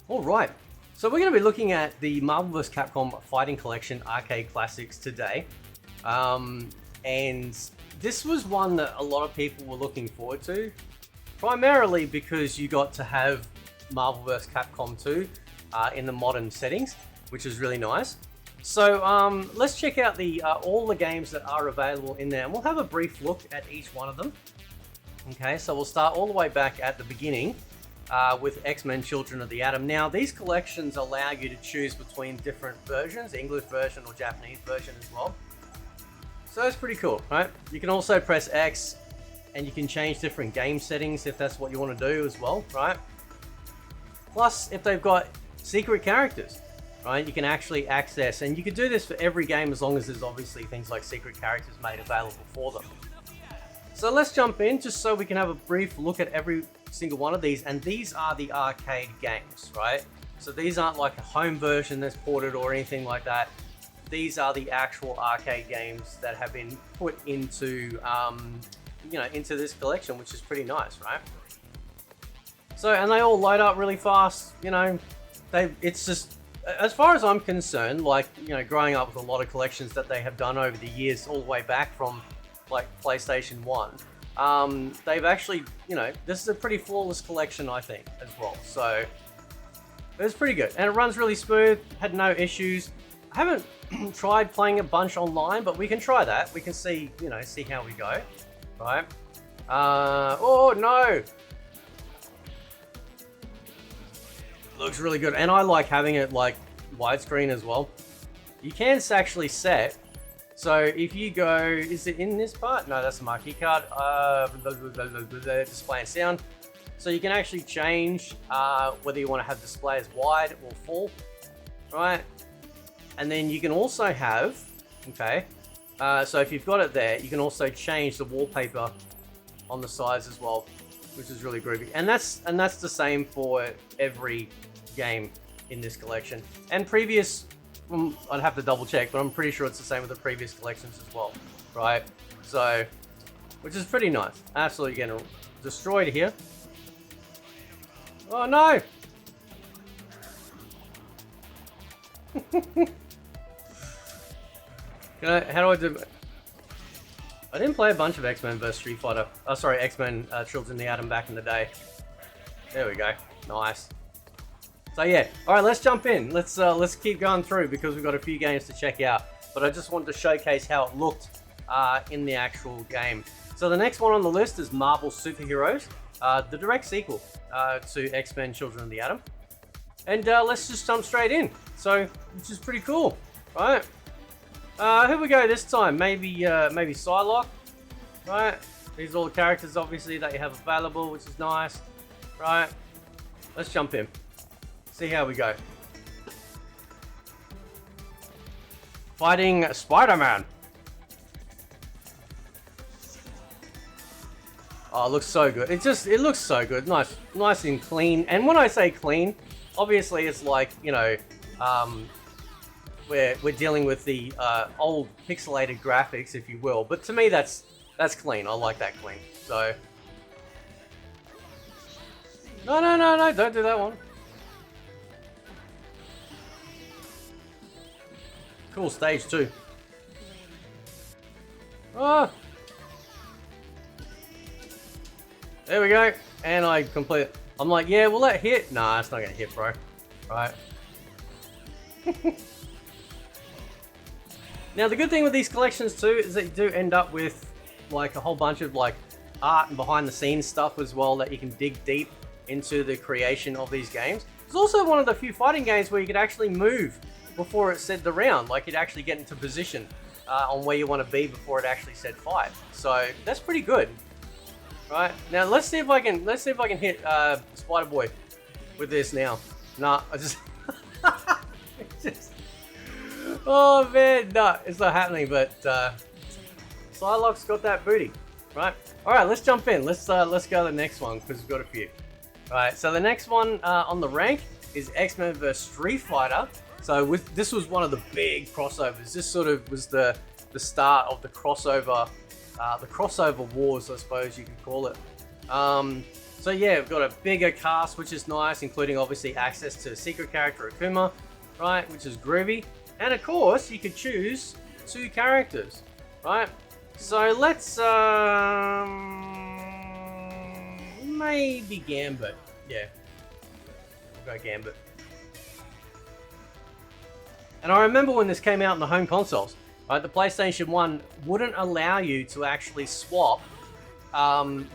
All right, so we're going to be looking at the Marvel vs. Capcom Fighting Collection Arcade Classics today. And this was one that a lot of people were looking forward to, primarily because you got to have Marvel vs. Capcom 2 in the modern settings, which is really nice. So let's check out all the games that are available in there, and we'll have a brief look at each one of them. Okay, so we'll start all the way back at the beginning with X-Men Children of the Atom. Now, these collections allow you to choose between different versions, English version or Japanese version as well. So that's pretty cool, right? You can also press X and you can change different game settings if that's what you want to do as well, right? Plus, if they've got secret characters, right, you can actually access, and you can do this for every game as long as there's obviously things like secret characters made available for them. So let's jump in just so we can have a brief look at every single one of these, and these are the arcade games, right? So these aren't like a home version that's ported or anything like that. These are the actual arcade games that have been put into, into this collection, which is pretty nice, right? So, and they all load up really fast, it's just, as far as I'm concerned, like, growing up with a lot of collections that they have done over the years, all the way back from like PlayStation 1, they've actually, this is a pretty flawless collection, I think, as well. So it's pretty good, and it runs really smooth, had no issues. I haven't tried playing a bunch online, but we can try that. We can see, see how we go, right? Oh no! Looks really good, and I like having it like widescrreen as well. You can actually set, so if you go, is it in this part? No, that's the marquee card. Display and sound. So you can actually change whether you want to have display as wide or full, right? And then you can also have, so if you've got it there, you can also change the wallpaper on the sides as well, which is really groovy. And that's the same for every game in this collection. And previous, I'd have to double check, but I'm pretty sure it's the same with the previous collections as well, right? So, which is pretty nice. Absolutely getting destroyed here. Oh no! How do I do? I didn't play a bunch of X-Men vs Street Fighter. Oh, sorry, X-Men Children of the Atom back in the day. There we go. Nice. So yeah, all right, let's jump in. Let's keep going through because we've got a few games to check out. But I just wanted to showcase how it looked in the actual game. So the next one on the list is Marvel Superheroes, the direct sequel to X-Men Children of the Atom. And let's just jump straight in. So, which is pretty cool, right? Here we go this time. Maybe Psylocke, right? These are all the characters, obviously, that you have available, which is nice, right? Let's jump in. See how we go. Fighting Spider-Man. Oh, it looks so good. It looks so good. Nice and clean. And when I say clean, obviously it's like, we're dealing with the old pixelated graphics, if you will. But to me, that's clean. I like that clean. So no, don't do that one. Cool stage too. Oh, there we go. And I complete it. I'm like, yeah, will that hit? Nah, it's not gonna hit, bro. Right. Now, the good thing with these collections too is that you do end up with like a whole bunch of like art and behind the scenes stuff as well that you can dig deep into the creation of these games. It's also one of the few fighting games where you could actually move before it said the round, like you'd actually get into position on where you want to be before it actually said fight. So that's pretty good, right? Now let's see if I can hit Spider Boy with this now. Nah, I just, oh man, no, it's not happening. But Psylocke's got that booty, right? All right, let's jump in. Let's go to the next one because we've got a few. All right, so the next one on the rank is X-Men vs Street Fighter. So this was one of the big crossovers. This sort of was the start of the crossover wars, I suppose you could call it. So yeah, we've got a bigger cast, which is nice, including obviously access to secret character Akuma, right, which is groovy. And of course, you could choose 2 characters, right? So let's maybe Gambit. Yeah, we'll go Gambit. And I remember when this came out in the home consoles, right? The PlayStation 1 wouldn't allow you to actually swap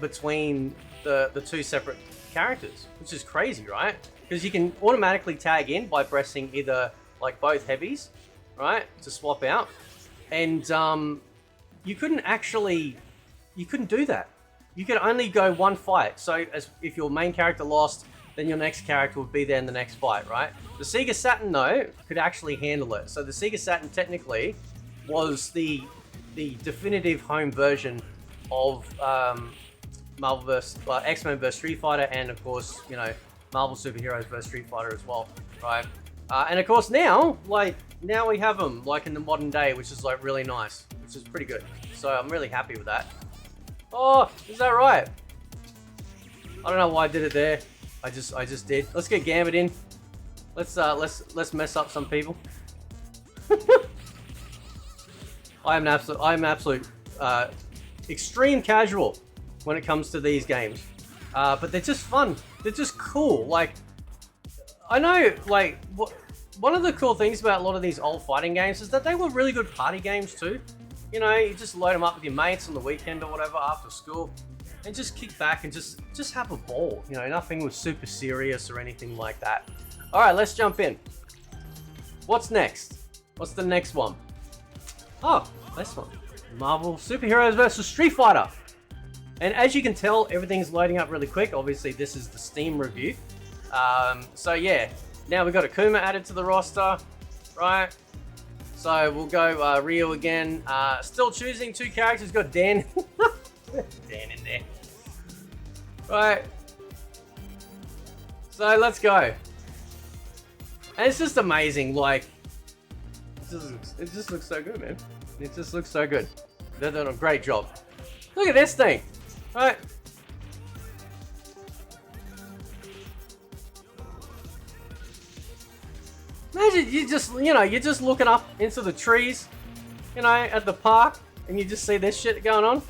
between the 2 separate characters, which is crazy, right? Because you can automatically tag in by pressing either like both heavies, right, to swap out, and you couldn't do that. You could only go one fight. So if your main character lost, then your next character would be there in the next fight, right? The Sega Saturn though could actually handle it. So the Sega Saturn technically was the definitive home version of Marvel vs. X-Men vs Street Fighter, and of course, you know, Marvel Superheroes vs Street Fighter as well, right? And of course now we have them like in the modern day, which is like really nice, which is pretty good. So I'm really happy with that. Oh, is that right? I don't know why I did it there. I just did. Let's get Gambit in. Let's mess up some people. I'm absolute extreme casual when it comes to these games, but they're just fun. They're just cool. Like, I know, like, one of the cool things about a lot of these old fighting games is that they were really good party games too. You know, you just load them up with your mates on the weekend or whatever after school, and just kick back and just have a ball. You know, nothing was super serious or anything like that. All right, let's jump in. What's next? What's the next one? Oh, this one. Marvel Superheroes vs Street Fighter. And as you can tell, everything's loading up really quick. Obviously, this is the Steam review. So yeah, now we've got Akuma added to the roster, right? So we'll go Ryu again. Still choosing 2 characters. Got Dan. Dan in there. Right. So let's go. And it's just amazing. Like, it just looks so good, man. It just looks so good. They're doing a great job. Look at this thing. Right. Imagine you're just looking up into the trees, you know, at the park, and you just see this shit going on.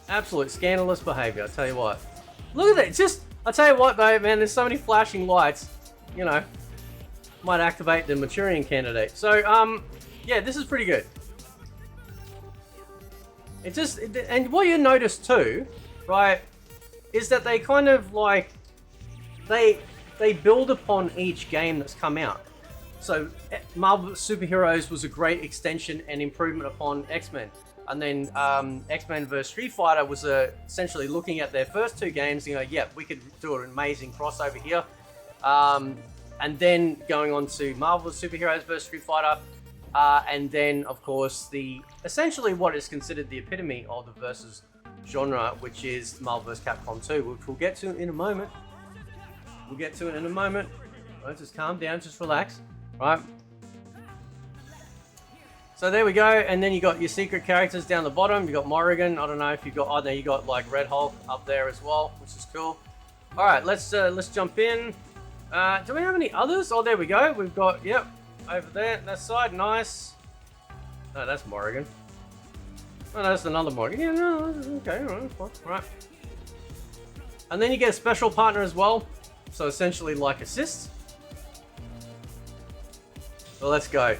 Absolute scandalous behavior, I tell you what. Look at that. I tell you what though, man, there's so many flashing lights, you know, might activate the Manchurian candidate. So, yeah, this is pretty good. And what you notice too, right, is that they kind of like, they build upon each game that's come out. So Marvel Superheroes was a great extension and improvement upon X-Men. And then X-Men vs Street Fighter was essentially looking at their first 2 games, you know, yeah, we could do an amazing crossover here. And then going on to Marvel Superheroes vs Street Fighter. And then, of course, essentially what is considered the epitome of the versus genre, which is Marvel vs Capcom 2, which we'll get to in a moment. Right, just calm down, just relax. Right. So there we go, and then you got your secret characters down the bottom. You got Morrigan. I don't know if you got. Oh, there you got like Red Hulk up there as well, which is cool. All right, let's jump in. Do we have any others? Oh, there we go. We've got over there, that side. Nice. No, that's Morrigan. Oh, no, that's another Morrigan. Yeah, no, okay, all right. And then you get a special partner as well. So essentially like assists. So let's go.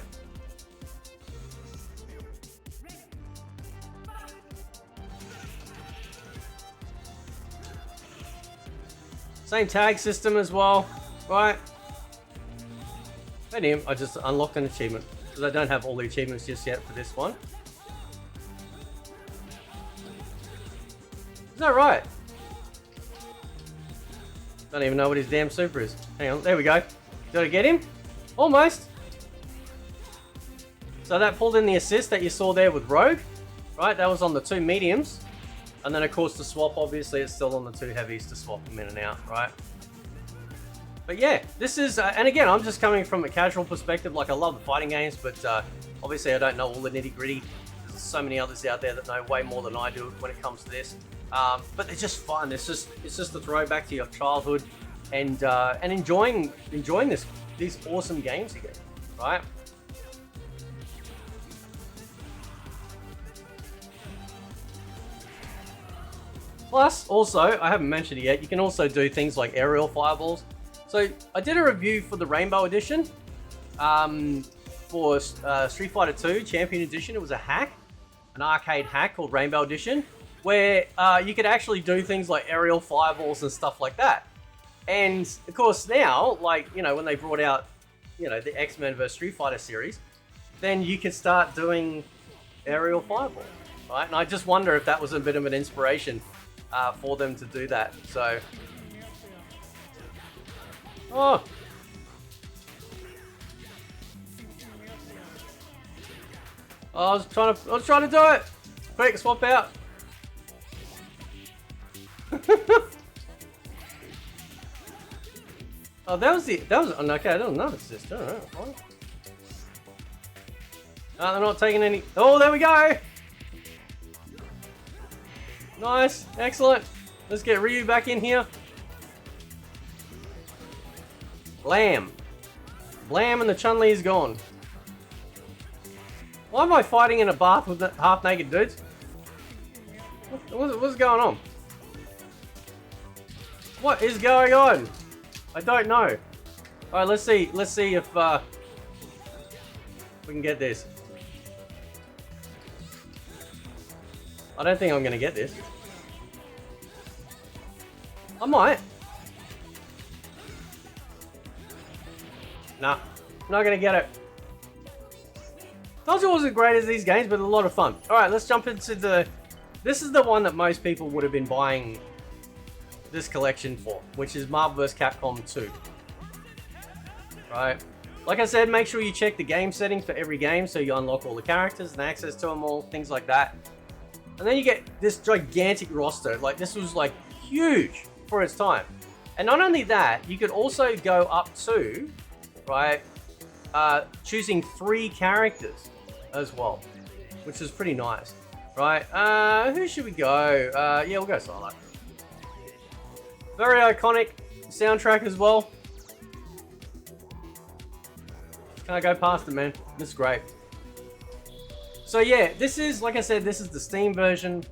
Same tag system as well, right? Damn, I just unlocked an achievement because I don't have all the achievements just yet for this one. Is that right? Don't even know what his damn super is. Hang on, there we go. Did I get him? Almost. So that pulled in the assist that you saw there with Rogue, right? That was on the 2 mediums. And then of course the swap, obviously it's still on the 2 heavies to swap them in and out, right? But yeah, this is, and again, I'm just coming from a casual perspective. Like, I love the fighting games, but obviously I don't know all the nitty gritty. so many others out there that know way more than I do when it comes to this. But they're just fun. It's just a throwback to your childhood, and enjoying these awesome games again, right? Plus, also, I haven't mentioned it yet, you can also do things like aerial fireballs. So, I did a review for the Rainbow Edition, for Street Fighter 2 Champion Edition. It was a hack, an arcade hack called Rainbow Edition, where you could actually do things like aerial fireballs and stuff like that. And, of course, now, like, you know, when they brought out, you know, the X-Men vs Street Fighter series, then you can start doing aerial fireball, right? And I just wonder if that was a bit of an inspiration for them to do that. So, oh, I was trying to do it. Quick, swap out. Oh, that was okay. I don't know. It's just they're not taking any. Oh, there we go. Nice, excellent. Let's get Ryu back in here. Blam. Blam, and the Chun-Li is gone. Why am I fighting in a bath with half-naked dudes? What's going on? What is going on? I don't know. Alright, let's see if we can get this. I don't think I'm gonna get this. I might. Nah, not gonna get it. Told you it wasn't great as these games, but a lot of fun. Alright, let's jump into this is the one that most people would have been buying this collection for, which is Marvel Vs Capcom 2. Right? Like I said, make sure you check the game settings for every game so you unlock all the characters and access to them all, things like that. And then you get this gigantic roster. Like, this was like huge for its time. And not only that, you could also go up to, right, choosing 3 characters as well, which is pretty nice, right? Who should we go? Yeah, we'll go Solo. Very iconic soundtrack as well. Can't go past it, man. This is great. So yeah, this is, like I said, this is the Steam version.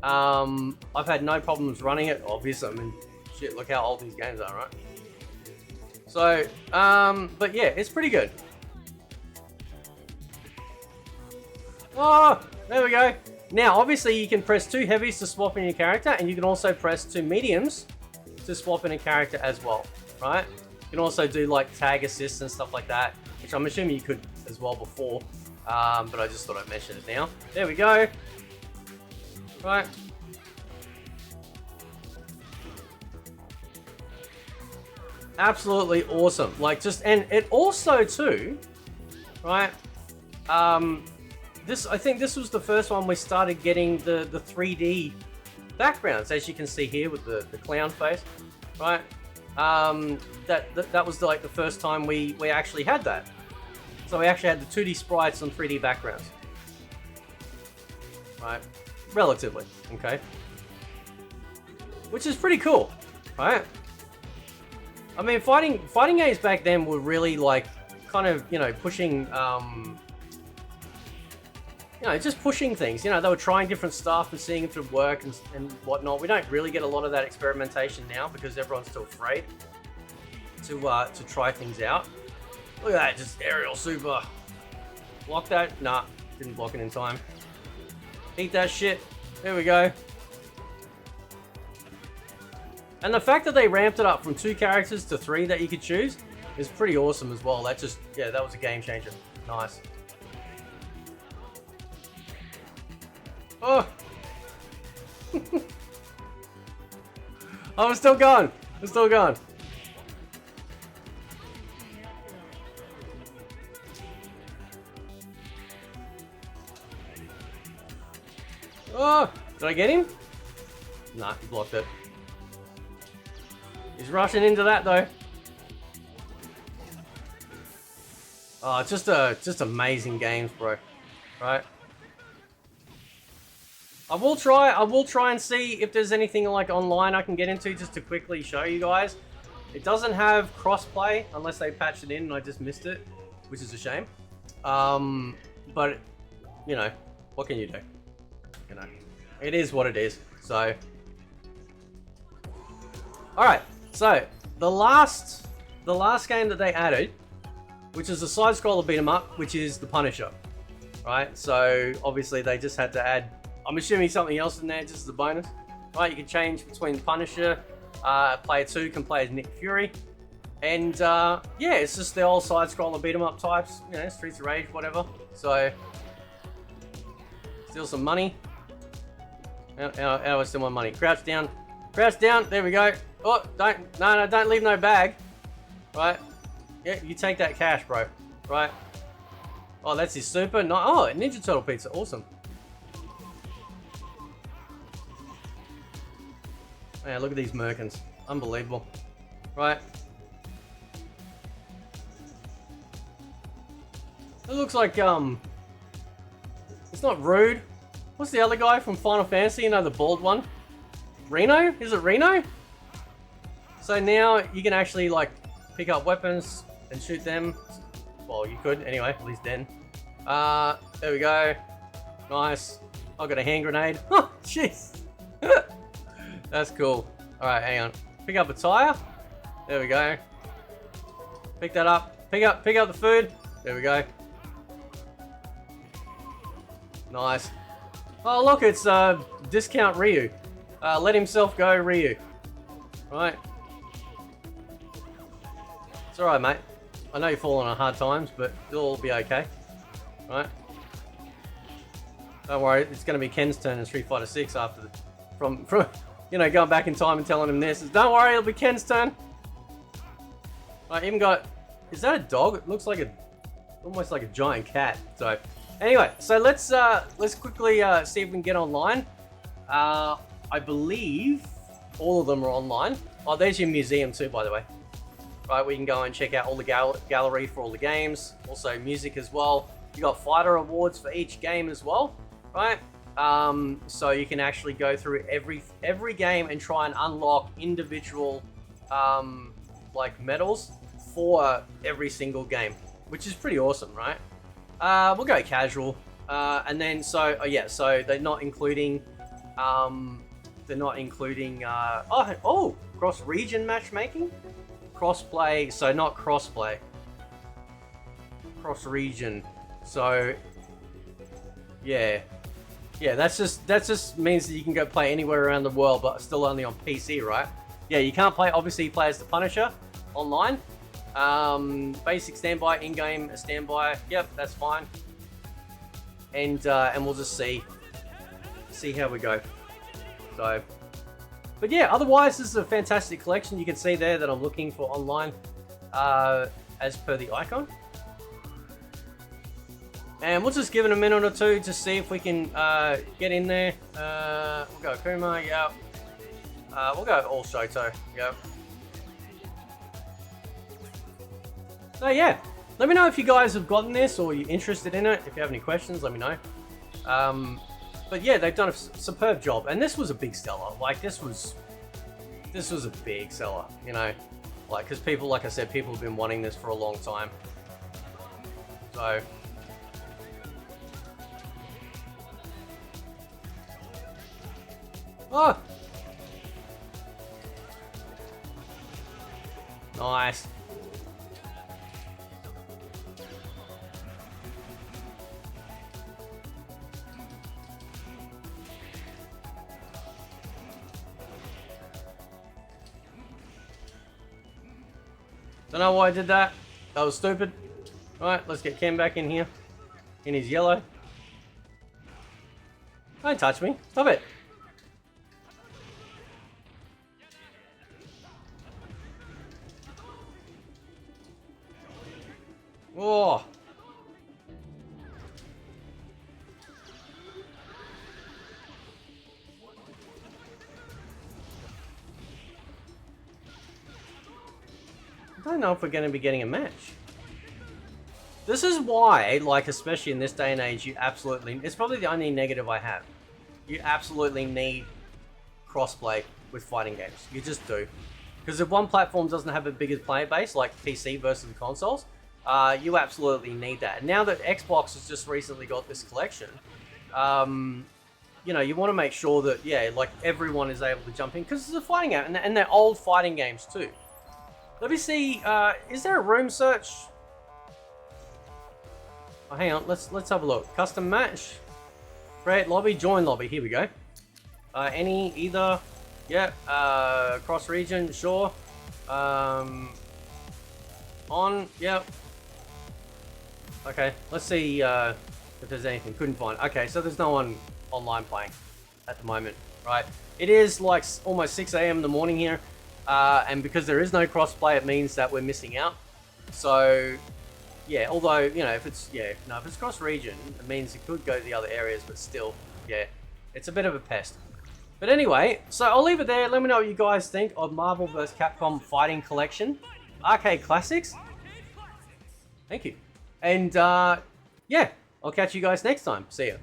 I've had no problems running it, obviously. I mean, shit, look how old these games are, right? So, but yeah, it's pretty good. Oh, there we go. Now, obviously, you can press 2 heavies to swap in your character, and you can also press 2 mediums to swap in a character as well, right? You can also do like tag assists and stuff like that, which I'm assuming you could as well before. But I just thought I'd mention it now. There we go. Right. Absolutely awesome. Like, just, and it also too, right? I think this was the first one we started getting the 3D backgrounds, as you can see here with the clown face, right? That was like the first time we actually had that. So we actually had the 2D sprites on 3D backgrounds, right? Relatively, okay? Which is pretty cool, right? I mean, fighting games back then were really like, kind of, you know, pushing, you know, just pushing things. You know, they were trying different stuff and seeing if it would work and whatnot. We don't really get a lot of that experimentation now because everyone's still afraid to try things out. Look at that, just aerial super. Block that? Nah, didn't block it in time. Eat that shit. There we go. And the fact that they ramped it up from 2 characters to 3 that you could choose is pretty awesome as well. That just, yeah, that was a game changer. Nice. Oh! Oh, I'm still going. I'm still going. Oh! Did I get him? Nah, he blocked it. He's rushing into that though. Oh, just amazing games, bro. Right? I will try and see if there's anything like online I can get into just to quickly show you guys. It doesn't have crossplay unless they patched it in and I just missed it, which is a shame. But you know, what can you do? You know, it is what it is. So, all right. So the last game that they added, which is a side scroller beat 'em up, which is the Punisher. Right. So obviously they just had to add. I'm assuming something else in there just as a bonus. Right. You can change between Punisher. Player 2 can play as Nick Fury. And yeah, it's just the old side scroller beat 'em up types, you know, Streets of Rage, whatever. So steal some money. How do I steal my money? Crouch down, there we go. Oh, don't leave no bag. Right? Yeah, you take that cash, bro. Right? Oh, that's his super. No, oh, Ninja Turtle pizza, awesome. Man, look at these merkins. Unbelievable. Right. It looks like, it's not Rude. What's the other guy from Final Fantasy? You know, the bald one? Reno? Is it Reno? So now you can actually, like, pick up weapons and shoot them. Well, you could, anyway, at least then. There we go. Nice. I've got a hand grenade. Oh, jeez. That's cool. Alright, hang on. Pick up a tire. There we go. Pick that up. Pick up the food. There we go. Nice. Oh look, it's discount Ryu. Let himself go Ryu. Right. It's alright, mate. I know you're falling on hard times, but it'll all be okay. Right. Don't worry, it's gonna be Ken's turn in Street Fighter 6 after the, from you know, going back in time and telling him this. Don't worry, it'll be Ken's turn. I even got... Is that a dog? It looks like almost like a giant cat. So, anyway, so let's quickly see if we can get online. I believe all of them are online. Oh, there's your museum too, by the way. Right, we can go and check out all the gallery for all the games. Also, music as well. You got fighter awards for each game as well, right? So you can actually go through every game and try and unlock individual like medals for every single game, which is pretty awesome, right? We'll go casual, and then so they're not including cross region matchmaking, crossplay. So not crossplay, cross region. So yeah, that just means that you can go play anywhere around the world, but still only on PC, right? Yeah, you can't play, obviously, play as the Punisher online. Basic standby, in-game standby. Yep, that's fine. And we'll just see how we go. So, but yeah, otherwise, this is a fantastic collection. You can see there that I'm looking for online, as per the icon. And we'll just give it a minute or two to see if we can get in there. We'll go Kuma, yep. We'll go all Shoto, yep. So yeah, let me know if you guys have gotten this or you're interested in it. If you have any questions, let me know. But yeah, they've done a superb job, and this was a big seller. Like this was a big seller, you know, like because people, like I said, people have been wanting this for a long time. So. Oh! Nice. Don't know why I did that. That was stupid. Alright, let's get Ken back in here. In his yellow. Don't touch me. Stop it. Oh. I don't know if we're going to be getting a match. This is why, like, especially in this day and age, you absolutely... It's probably the only negative I have. you absolutely need crossplay with fighting games. You just do. Because if one platform doesn't have a bigger player base, like PC versus consoles, you absolutely need that. And now that Xbox has just recently got this collection, you know, you want to make sure that, yeah, like everyone is able to jump in, because it's a fighting game, and they're old fighting games too. Let me see, is there a room search? Oh, hang on, let's have a look. Custom match, create lobby, join lobby, here we go. Either, yeah, cross region, sure. On, yeah. Okay, let's see if there's anything. Couldn't find. Okay, so there's no one online playing at the moment, right? It is like almost 6 a.m. in the morning here, and because there is no crossplay, it means that we're missing out. So, yeah, although, you know, if it's cross region, it means it could go to the other areas, but still, yeah, it's a bit of a pest. But anyway, so I'll leave it there. Let me know what you guys think of Marvel vs Capcom Fighting Collection, Arcade Classics. Thank you. And, yeah, I'll catch you guys next time. See ya.